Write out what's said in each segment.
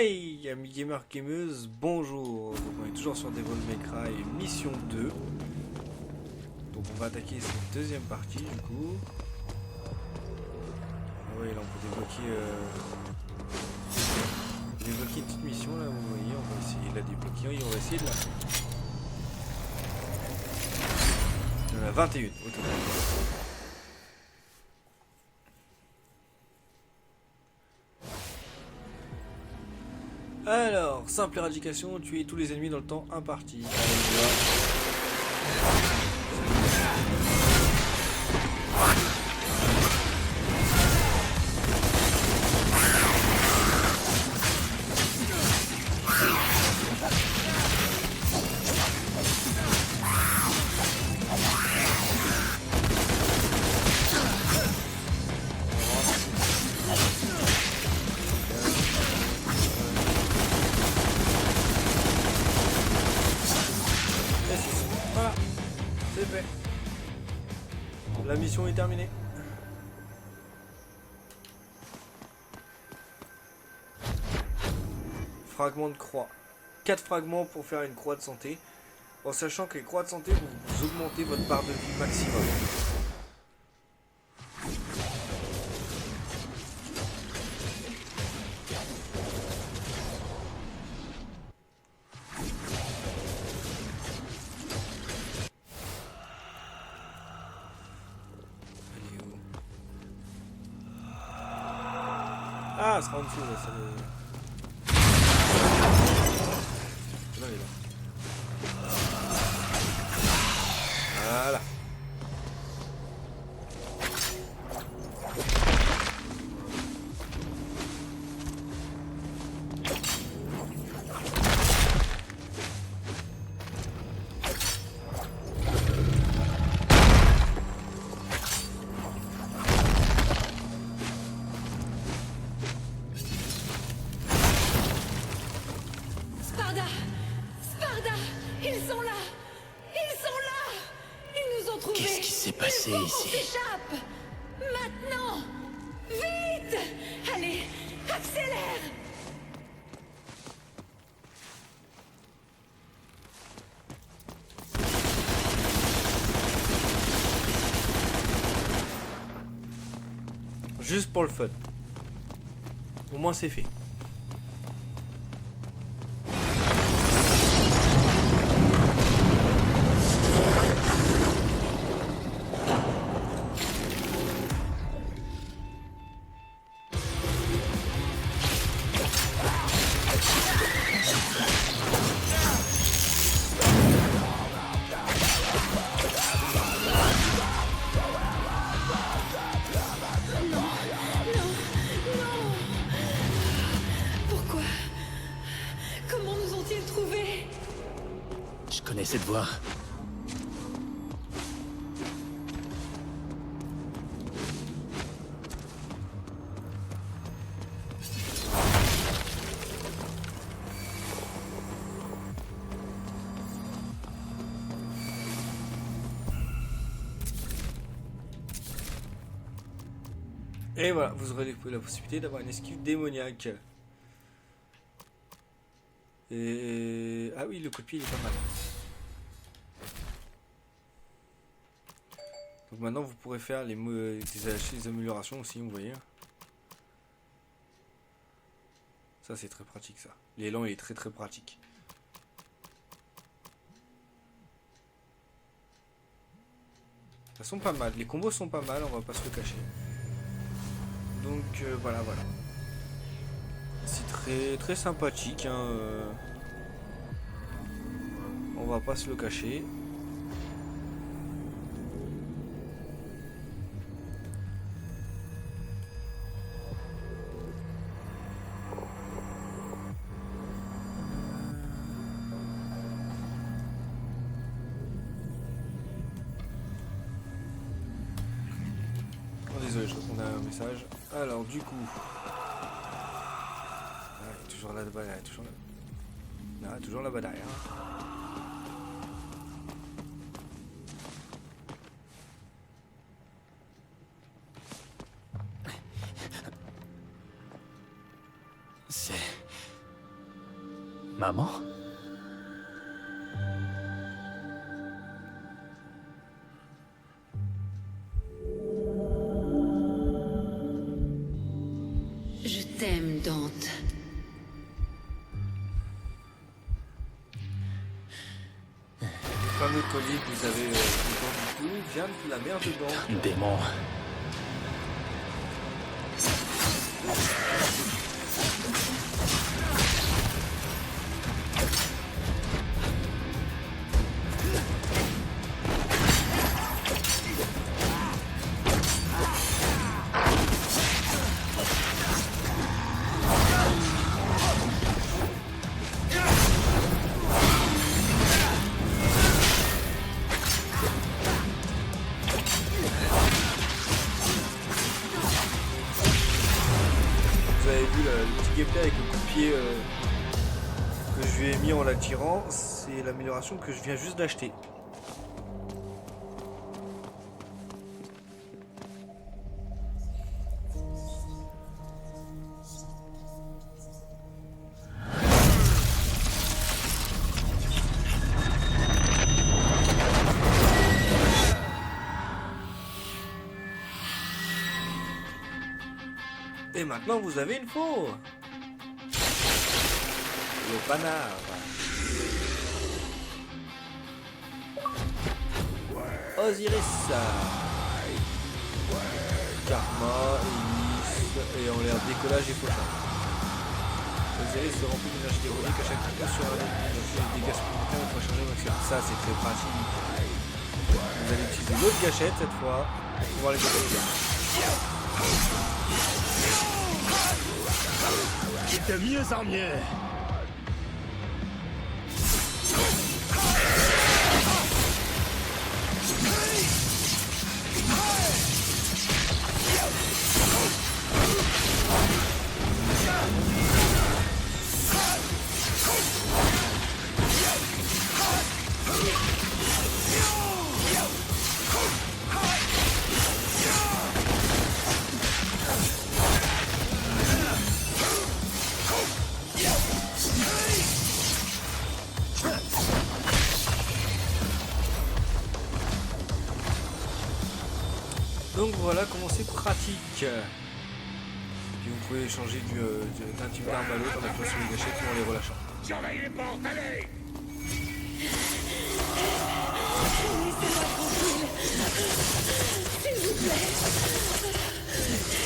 Hey amis gamers gameuses, bonjour. Donc on est toujours sur Devil May Cry mission 2. Donc on va attaquer cette deuxième partie du coup. Ah ouais, là on peut débloquer une petite mission là, vous voyez, on va essayer de la débloquer et on va essayer de la faire. Il y en a 21 au total. Alors, simple éradication, tuer tous les ennemis dans le temps imparti. Allez, on y va. Voilà, c'est fait. La mission est terminée. Fragment de croix. 4 fragments pour faire une croix de santé. En sachant que les croix de santé vont vous augmenter votre barre de vie maximum. Ah, ça sera en dessous, là, ça le... Là, il est là. Voilà. Sparda! Sparda! Ils sont là! Ils sont là! Ils nous ont trouvés! Qu'est-ce qui s'est passé Il faut ici? qu'on s'échappe! Maintenant! Vite! Allez, accélère! Juste pour le fun. Au moins c'est fait. Pourquoi? Comment nous ont-ils trouvés? Je connais cette voix. Et voilà, vous aurez la possibilité d'avoir une esquive démoniaque. Et... ah oui, le coup de pied il est pas mal. Donc maintenant vous pourrez faire des améliorations aussi, vous voyez. Ça c'est très pratique ça. L'élan il est très très pratique. Ça sont pas mal, les combos sont pas mal, on va pas se le cacher. Donc voilà. C'est très très sympathique, hein, on va pas se le cacher. Oh, désolé, je crois qu'on a un message. Alors du coup... toujours là-bas, toujours là. Ah, toujours là-bas derrière. C'est... Maman? Je t'aime, Dante. Le fameux collier que vous avez dedans du coup vient de la mer dedans. Démon. Vous avez vu le petit gameplay avec le coup de pied que je lui ai mis en l'attirant, c'est l'amélioration que je viens juste d'acheter. Et maintenant vous avez une faux. Le panard. Osiris. Karma, Elis, et en l'air décollage et fauchage. Osiris se remplit d'énergie héroïque à chaque coup sur un ennemi. Des dégâts supplémentaires une fois chargé au maximum. Ça c'est très pratique. Vous allez utiliser l'autre gâchette cette fois pour pouvoir les décoller. De mieux en mieux. Donc voilà comment c'est pratique. Puis vous pouvez changer d'un type d'arme à l'autre en appuyant sur les gâchettes ou en les relâchant. Surveille les portes, allez!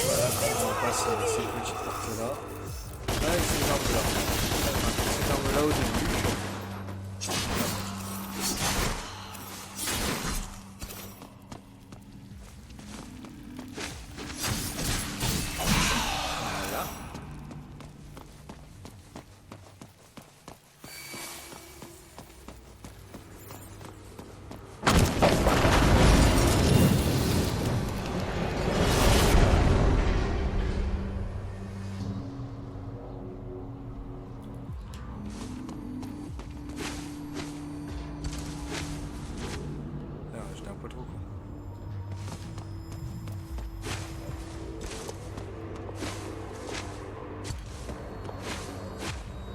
Voilà, on passe ces petites portes là. Là et ces armes là. Ces armes là au début. Voilà. J'étais un peu trop con.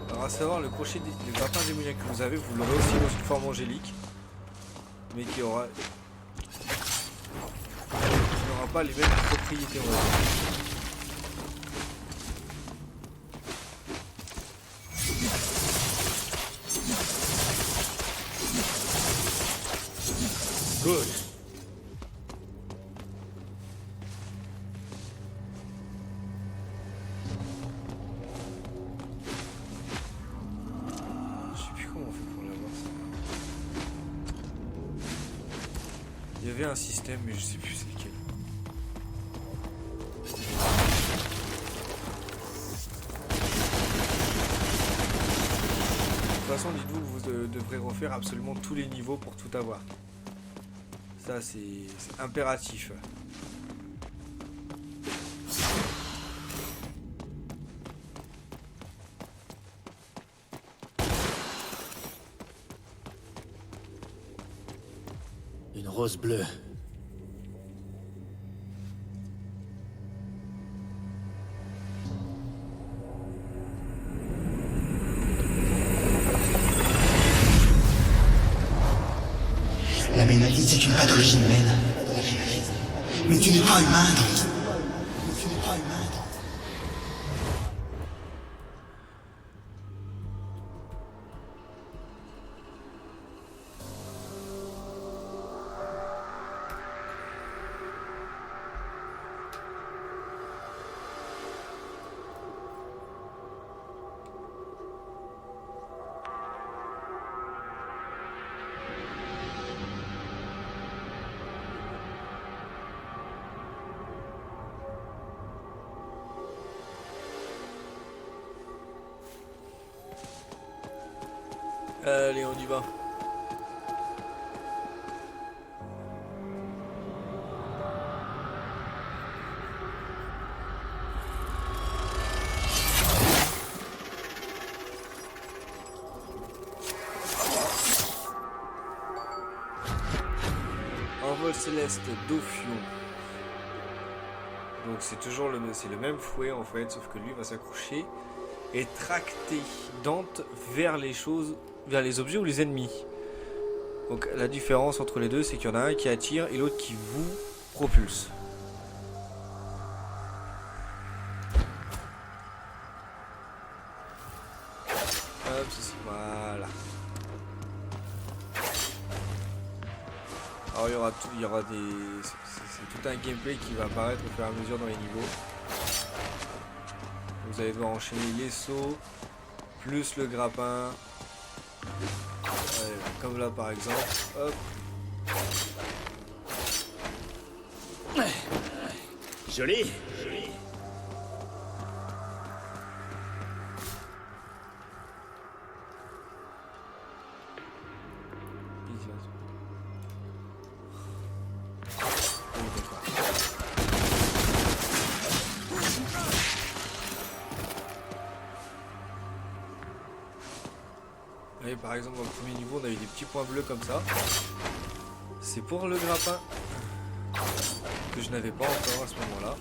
Alors à savoir, le crochet des grappins démoniaques que vous avez, vous l'aurez aussi dans une forme angélique, mais qui n'aura pas les mêmes propriétés, on va dire. Good. Je sais plus comment on fait pour l'avoir ça. Il y avait un système mais je sais plus c'est lequel. De toute façon dites-vous que vous devrez refaire absolument tous les niveaux pour tout avoir. Ça c'est impératif. Une rose bleue. La ménalite, c'est une pathologie humaine. Mais tu n'es pas humain, Dante. Tu n'es pas humain, Dante. Allez, on y va. Envol céleste d'Ophion. Donc c'est toujours le même fouet en fait, sauf que lui va s'accrocher et tracter Dante vers les choses, vers les objets ou les ennemis. Donc la différence entre les deux, c'est qu'il y en a un qui attire et l'autre qui vous propulse. Hop, ceci, voilà. Alors il y aura des, c'est tout un gameplay qui va apparaître au fur et à mesure dans les niveaux. Vous allez devoir enchaîner les sauts, plus le grappin. Comme là par exemple. Hop. Joli. Et par exemple dans le premier niveau on a eu des petits points bleus comme ça. C'est pour le grappin que je n'avais pas encore à ce moment là.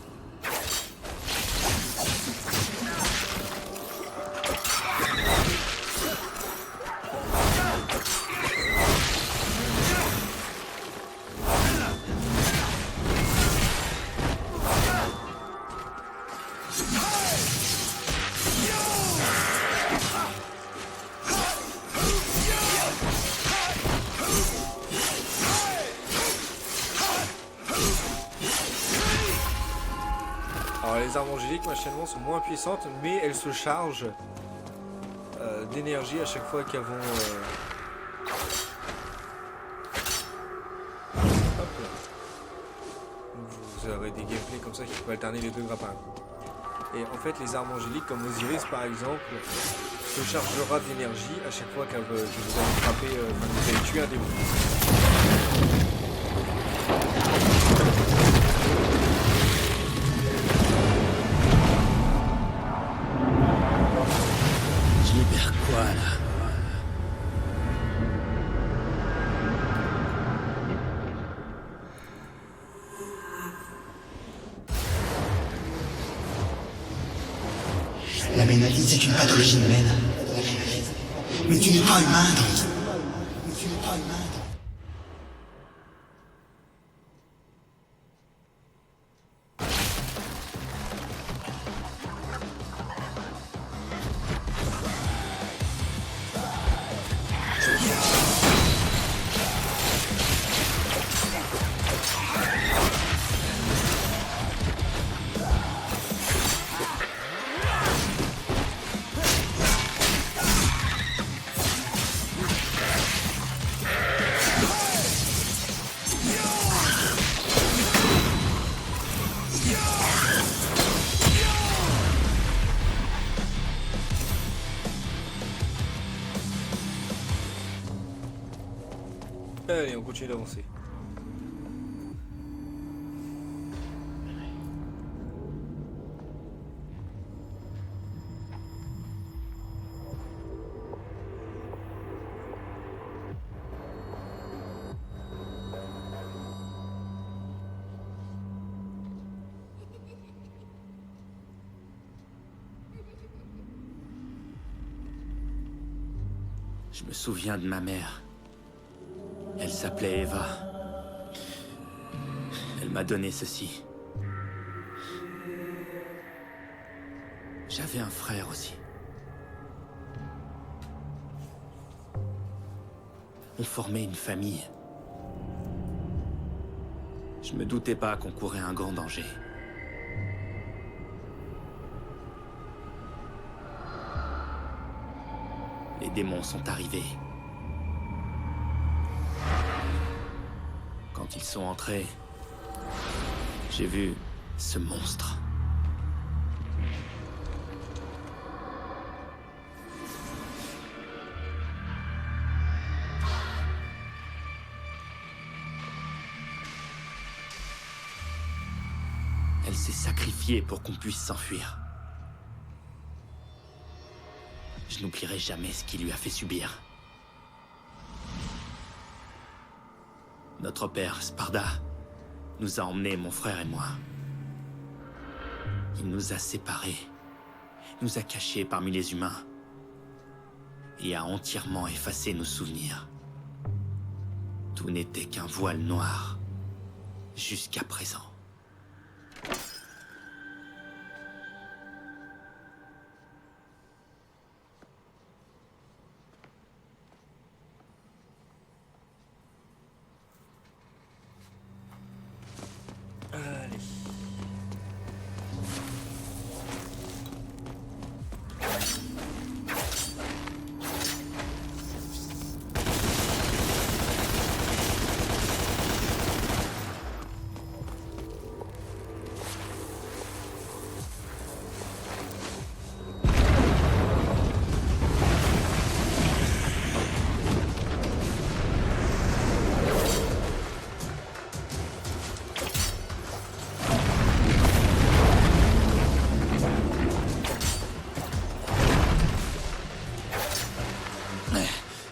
Alors les armes angéliques machinalement sont moins puissantes mais elles se chargent d'énergie à chaque fois qu'elles vont hop là. Vous aurez des gameplays comme ça qui peuvent alterner les deux grappins. Et en fait les armes angéliques comme Osiris par exemple se chargera d'énergie à chaque fois que vous allez frapper, vous allez tuer un démon. Voilà. La ménalite, c'est une pathologie humaine. Mais tu n'es pas humain, Dante. Tu n'es pas humain, Dante. Allez, on continue d'avancer. Je me souviens de ma mère. Elle s'appelait Eva. Elle m'a donné ceci. J'avais un frère aussi. On formait une famille. Je me doutais pas qu'on courait un grand danger. Les démons sont arrivés. Quand ils sont entrés, j'ai vu ce monstre. Elle s'est sacrifiée pour qu'on puisse s'enfuir. Je n'oublierai jamais ce qu'il lui a fait subir. Notre père, Sparda, nous a emmenés, mon frère et moi. Il nous a séparés, nous a cachés parmi les humains et a entièrement effacé nos souvenirs. Tout n'était qu'un voile noir, jusqu'à présent. Allez.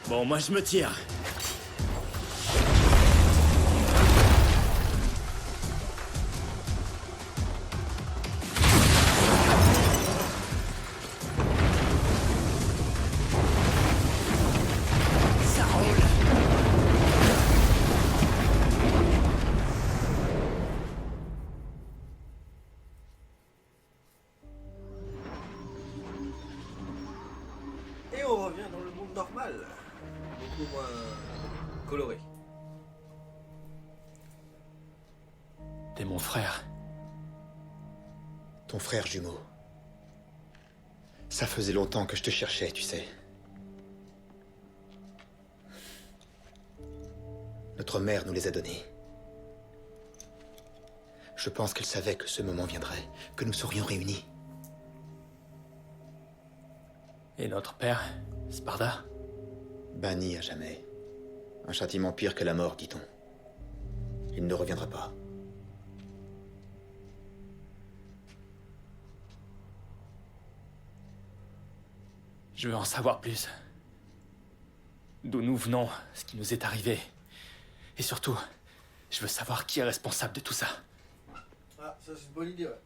Bon, moi je me tire. Ça roule. Et on revient dans le monde normal. Beaucoup moins coloré. T'es mon frère. Ton frère jumeau. Ça faisait longtemps que je te cherchais, tu sais. Notre mère nous les a donnés. Je pense qu'elle savait que ce moment viendrait, que nous serions réunis. Et notre père, Sparda? Banni à jamais. Un châtiment pire que la mort, dit-on. Il ne reviendra pas. Je veux en savoir plus. D'où nous venons, ce qui nous est arrivé. Et surtout, je veux savoir qui est responsable de tout ça. Ah, ça c'est une bonne idée, ouais.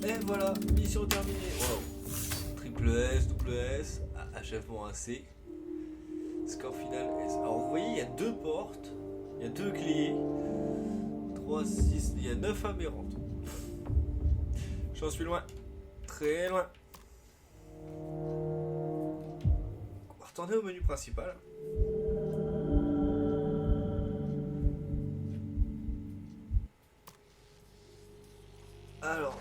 Et voilà, mission terminée. Wow. Triple S, double S, achèvement AC. Score final S. Alors vous voyez, il y a 2 portes, il y a 2 clés, 3, 6, il y a 9 aberrantes. J'en suis loin, très loin. On va retourner au menu principal. Alors,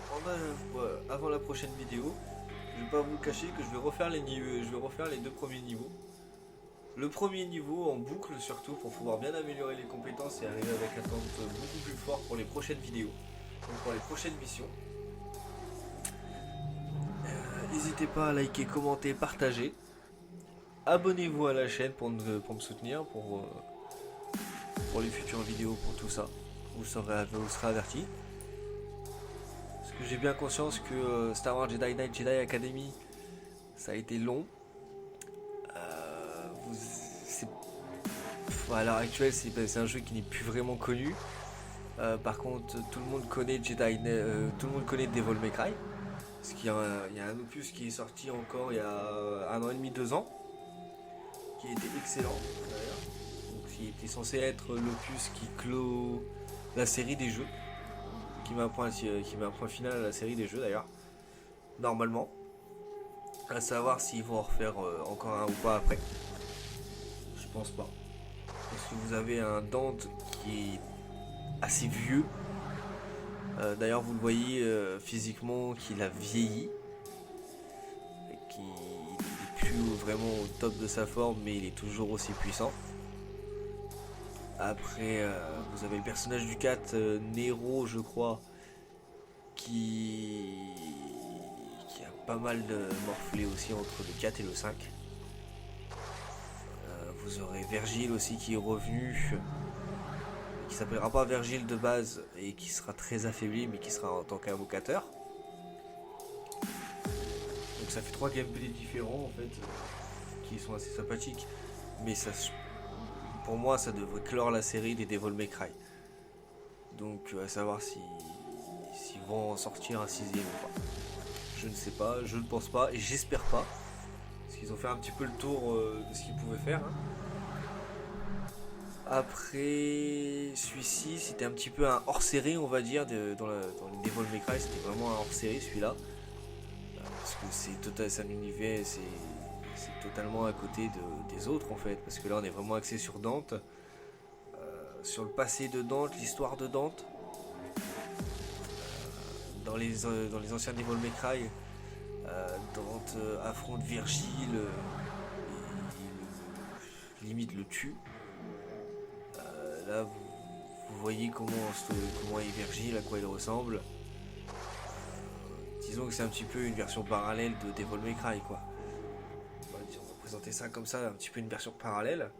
avant la prochaine vidéo, je vais pas vous cacher que je vais refaire les je vais refaire les 2 premiers niveaux. Le premier niveau en boucle surtout pour pouvoir bien améliorer les compétences et arriver avec un temps beaucoup plus fort pour les prochaines vidéos, donc pour les prochaines missions. N'hésitez pas à liker, commenter, partager. Abonnez-vous à la chaîne pour me soutenir, pour les futures vidéos, pour tout ça. Vous serez avertis. Parce que j'ai bien conscience que Star Wars Jedi Knight Jedi Academy, ça a été long. à l'heure actuelle, c'est un jeu qui n'est plus vraiment connu. Par contre, tout le monde connaît tout le monde connaît Devil May Cry. Parce qu'il y a un opus qui est sorti encore il y a 1 an et demi, 2 ans, qui était excellent d'ailleurs. Donc, qui était censé être l'opus qui clôt la série des jeux, qui met un point final à la série des jeux d'ailleurs, normalement. À savoir s'ils vont en refaire encore un ou pas après. Je pense pas. Parce que vous avez un Dante qui est assez vieux. D'ailleurs vous le voyez physiquement qu'il a vieilli. Et qu'il n'est plus vraiment au top de sa forme, mais il est toujours aussi puissant. Après vous avez le personnage du 4, Nero je crois, qui a pas mal de morflé aussi entre le 4 et le 5. Vous aurez Vergile aussi qui est revenu, qui s'appellera pas Vergile de base et qui sera très affaibli, mais qui sera en tant qu'invocateur. Donc ça fait 3 gameplays différents en fait, qui sont assez sympathiques, mais ça, pour moi ça devrait clore la série des Devil May Cry. Donc à savoir s'ils vont en sortir un 6ème ou pas. Je ne sais pas, je ne pense pas et j'espère pas. Parce qu'ils ont fait un petit peu le tour de ce qu'ils pouvaient faire. Hein. Après, celui-ci, c'était un petit peu un hors-série, on va dire, dans les Devil May Cry. C'était vraiment un hors-série, celui-là. Parce que c'est un univers, c'est totalement à côté des autres, en fait. Parce que là, on est vraiment axé sur Dante. Sur le passé de Dante, l'histoire de Dante. Dans les anciens Devil May Cry, Dante affronte Virgile, limite le tue. Là vous voyez comment est Virgile, à quoi il ressemble. Disons que c'est un petit peu une version parallèle de Devil May Cry quoi. On va présenter ça comme ça, un petit peu une version parallèle.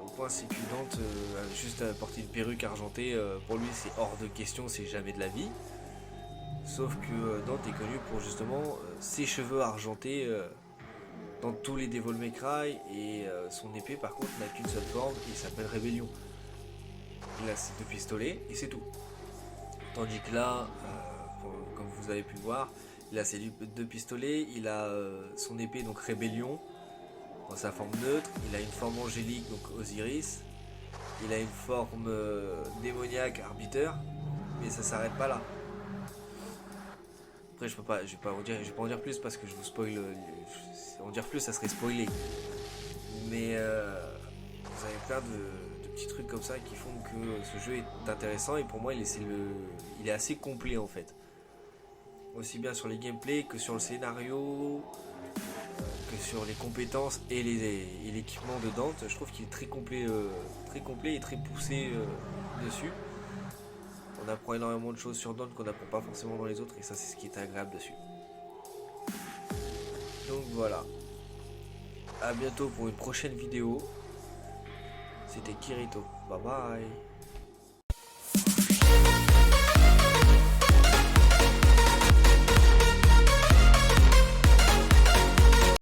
Au point c'est que Dante a juste à porter une perruque argentée, pour lui c'est hors de question, c'est jamais de la vie. Sauf que Dante est connu pour justement ses cheveux argentés dans tous les Devil May Cry, et son épée par contre n'a qu'une seule forme, il s'appelle Rébellion. Il a ses 2 pistolets et c'est tout. Tandis que là, comme vous avez pu le voir, il a ses 2 pistolets, il a son épée donc Rébellion dans sa forme neutre, il a une forme angélique donc Osiris, il a une forme démoniaque Arbiter, mais ça s'arrête pas là. Après je vais pas en dire plus parce que je vous spoil, en dire plus ça serait spoilé. Mais vous avez plein de petits trucs comme ça qui font que ce jeu est intéressant, et pour moi il est assez complet en fait. Aussi bien sur les gameplays que sur le scénario, que sur les compétences et l'équipement de Dante. Je trouve qu'il est très complet et très poussé dessus. On apprend énormément de choses sur Dante qu'on n'apprend pas forcément dans les autres, et ça c'est ce qui est agréable dessus. Donc voilà. A bientôt pour une prochaine vidéo. C'était Kirito. Bye bye.